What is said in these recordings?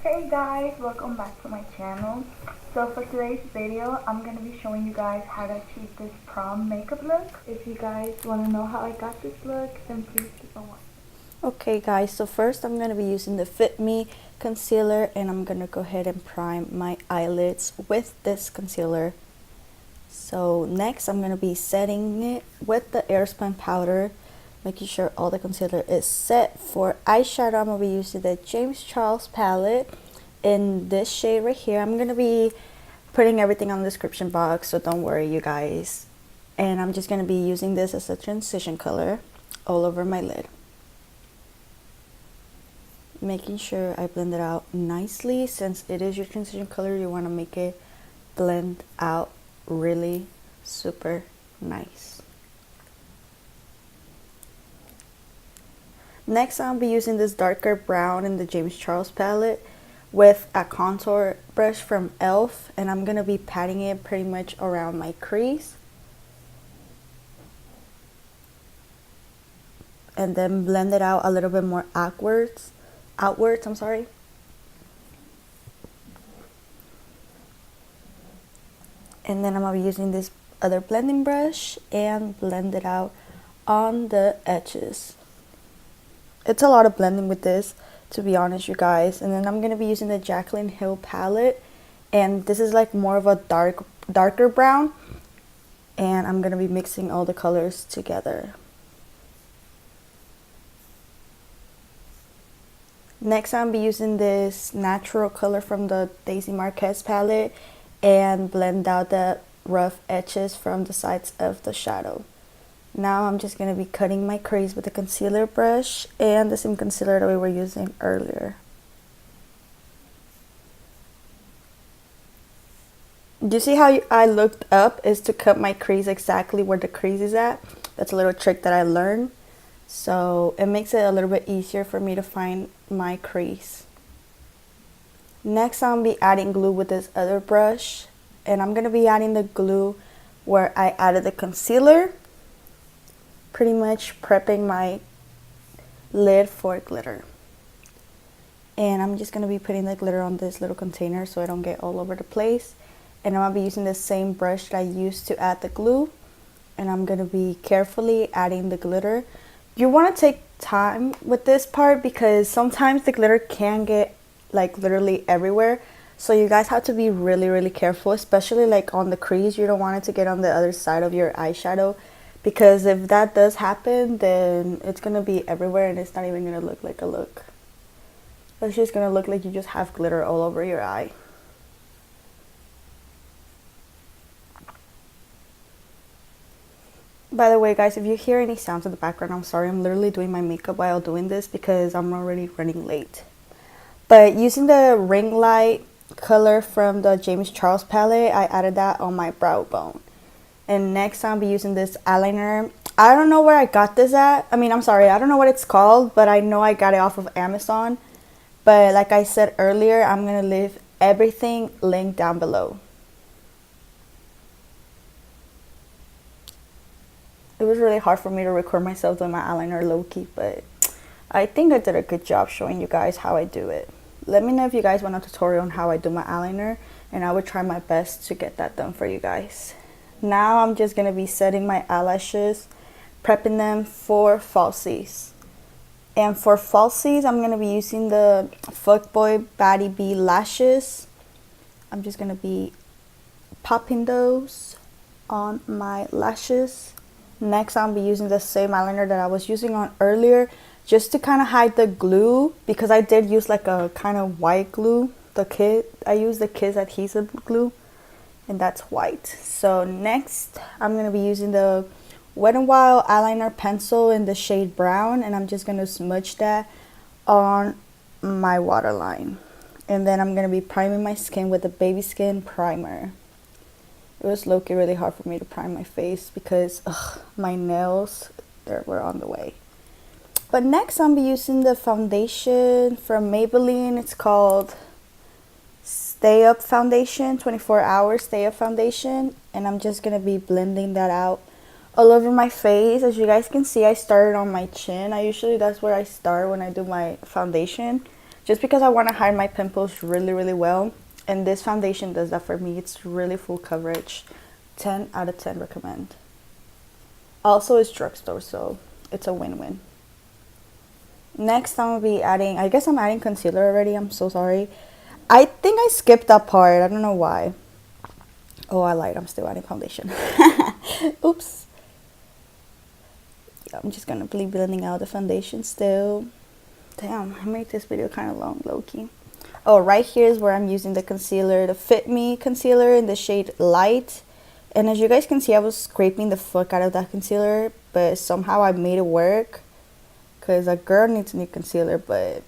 Hey guys, welcome back to my channel. So for today's video, I'm going to be showing you guys how to achieve this prom makeup look. If you guys want to know how I got this look, then please keep on watching. Okay guys, so first I'm going to be using the Fit Me concealer, and I'm going to go ahead and prime my eyelids with this concealer. So next I'm going to be setting it with the airspun powder, making sure all the concealer is set. For eyeshadow, I'm going to be using the James Charles palette in this shade right here. I'm going to be putting everything on the description box, so don't worry you guys. And I'm just going to be using this as a transition color all over my lid. Making sure I blend it out nicely. Since it is your transition color, you want to make it blend out really super nice. Next, I'll be using this darker brown in the James Charles palette with a contour brush from e.l.f. and I'm going to be patting it pretty much around my crease. And then blend it out a little bit more outwards, I'm sorry. And then I'm going to be using this other blending brush and blend it out on the edges. It's a lot of blending with this, to be honest you guys. And then I'm going to be using the Jaclyn Hill palette, and this is like more of a darker brown, and I'm going to be mixing all the colors together. Next, I'm going to be using this natural color from the Daisy Marquez palette and blend out the rough edges from the sides of the shadow. Now I'm just going to be cutting my crease with a concealer brush and the same concealer that we were using earlier. Do you see how I looked up is to cut my crease exactly where the crease is at? That's a little trick that I learned. So it makes it a little bit easier for me to find my crease. Next, I'm going to be adding glue with this other brush. And I'm going to be adding the glue where I added the concealer. Pretty much prepping my lid for glitter. And I'm just going to be putting the glitter on this little container so I don't get all over the place. And I'm going to be using the same brush that I used to add the glue. And I'm going to be carefully adding the glitter. You want to take time with this part because sometimes the glitter can get like literally everywhere. So you guys have to be really careful, especially like on the crease. You don't want it to get on the other side of your eyeshadow, because if that does happen, then it's going to be everywhere and it's not even going to look like a look. It's just going to look like you just have glitter all over your eye. By the way guys, if you hear any sounds in the background, I'm sorry. I'm literally doing my makeup while doing this because I'm already running late. But using the ring light color from the James Charles palette, I added that on my brow bone. And next I'll be using this eyeliner. I don't know where I got this at. I don't know what it's called, but I know I got it off of Amazon. But like I said earlier, I'm going to leave everything linked down below. It was really hard for me to record myself doing my eyeliner low-key, but I think I did a good job showing you guys how I do it. Let me know if you guys want a tutorial on how I do my eyeliner, and I would try my best to get that done for you guys. Now I'm just going to be setting my eyelashes, prepping them for falsies. And for falsies, I'm going to be using the Fuckboy baddieb lashes. I'm just going to be popping those on my lashes. Next, I'll be using the same eyeliner that I was using on earlier, just to kind of hide the glue, because I did use like a kind of white glue. I used the Kiss adhesive glue, and that's white. So next I'm going to be using the Wet n Wild eyeliner pencil in the shade brown, and I'm just going to smudge that on my waterline. And then I'm going to be priming my skin with the babyskin primer. It was low-key really hard for me to prime my face because my nails were on the way. But next I'll be using the foundation from Maybelline. It's called Stay Up Foundation, 24 Hour Stay Up Foundation. And I'm just going to be blending that out all over my face. As you guys can see, I started on my chin. That's where I start when I do my foundation, just because I want to hide my pimples really well. And this foundation does that for me. It's really full coverage. 10 out of 10 recommend. Also, it's drugstore, so it's a win-win. Next, I'm going to be adding, I guess I'm adding concealer already. I'm so sorry. I think I skipped that part. I don't know why. Oh, I lied. I'm still adding foundation. Oops. Yeah, I'm just going to be blending out the foundation still. Damn, I made this video kind of long, low-key. Oh, right here is where I'm using the concealer, the Fit Me concealer in the shade Light. And as you guys can see, I was scraping the fuck out of that concealer, but somehow I made it work. Because a girl needs a new concealer, but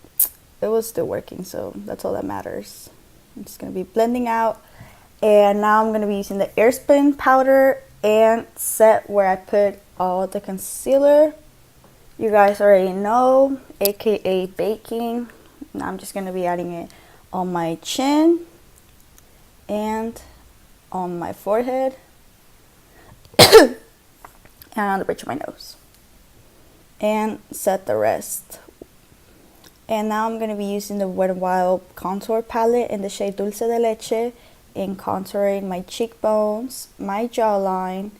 it was still working, so that's all that matters. I'm just going to be blending out. And now I'm going to be using the airspun powder and set where I put all the concealer. You guys already know, aka baking. Now I'm just going to be adding it on my chin and on my forehead and on the bridge of my nose, and set the rest. And now I'm going to be using the Wet n Wild contour palette in the shade Dulce de Leche in contouring my cheekbones, my jawline,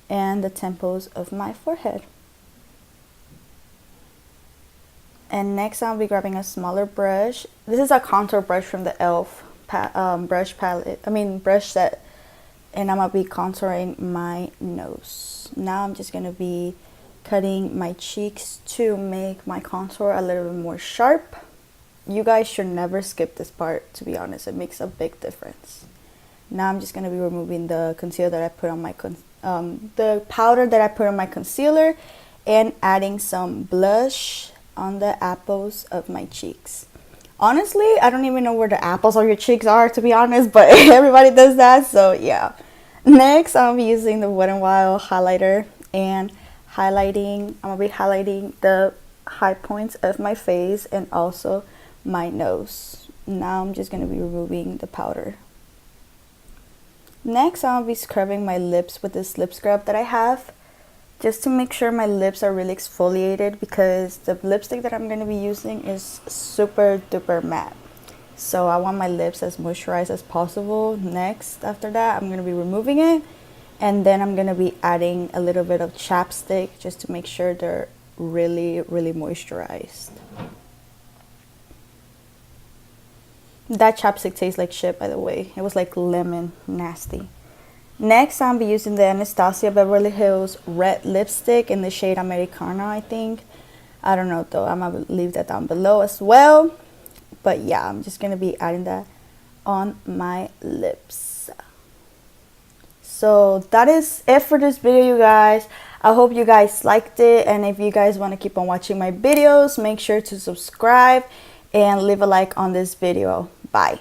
and the temples of my forehead. And next I'll be grabbing a smaller brush. This is a contour brush from the e.l.f. brush set. And I'm going to be contouring my nose. Now I'm just going to be cutting my cheeks to make my contour a little bit more sharp. You guys should never skip this part, to be honest. It makes a big difference. Now I'm just going to be removing the concealer that I put on my the powder that I put on my concealer, and adding some blush on the apples of my cheeks. Honestly, I don't even know where the apples of your cheeks are, to be honest, but everybody does that, so yeah. Next, I'll be using the Wet n Wild highlighter and I'm gonna be highlighting the high points of my face and also my nose. Now I'm just gonna be removing the powder. Next, I'll be scrubbing my lips with this lip scrub that I have, just to make sure my lips are really exfoliated, because the lipstick that I'm going to be using is super duper matte. So I want my lips as moisturized as possible. Next, after that, I'm going to be removing it. And then I'm going to be adding a little bit of chapstick just to make sure they're really moisturized. That chapstick tastes like shit, by the way. It was like lemon, nasty. Next, I'll be using the Anastasia Beverly Hills red lipstick in the shade Americana, I think. I don't know though. I'm going to leave that down below as well. But yeah, I'm just going to be adding that on my lips. So that is it for this video, you guys. I hope you guys liked it. And if you guys want to keep on watching my videos, make sure to subscribe and leave a like on this video. Bye.